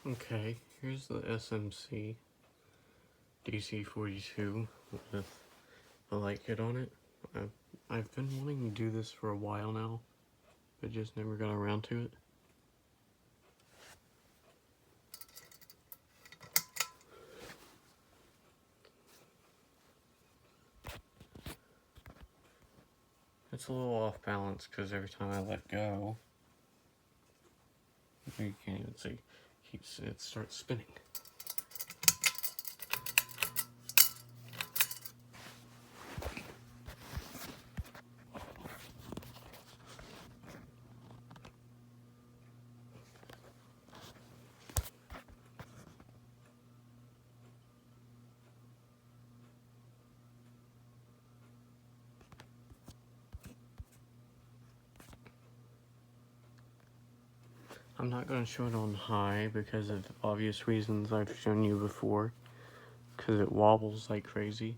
Okay, here's the SMC DC42 with a light kit on it. I've been wanting to do this for a while now, but just never got around to it. It's a little off balance because every time I let go, you can't even see, it starts spinning. I'm not going to show it on high because of obvious reasons I've shown you before, because it wobbles like crazy.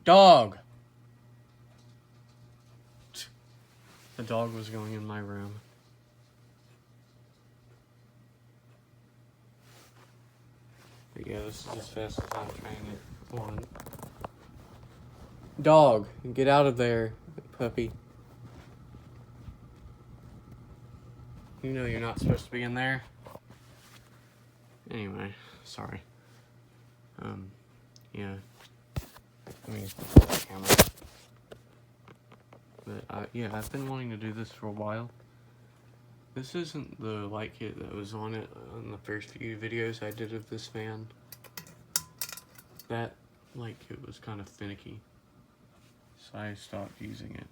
Dog! The dog was going in my room. But yeah, this is as fast as I'm trying it on. Dog, get out of there, puppy. You know you're not supposed to be in there. Anyway, sorry. Yeah. Let me pull the camera. But yeah, I've been wanting to do this for a while. This isn't the light kit that was on it on the first few videos I did of this fan. That light kit was kind of finicky, so I stopped using it.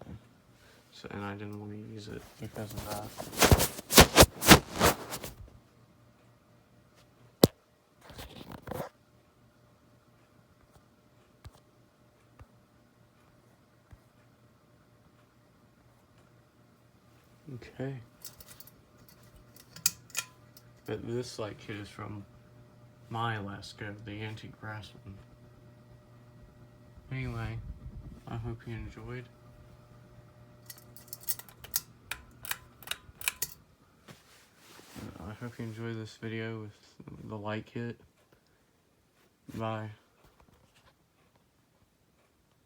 And I didn't want to use it because of that. Okay. But this light kit is from my last go, the antique brass one. Anyway, I hope you enjoyed. I hope you enjoy this video with the light kit. Bye.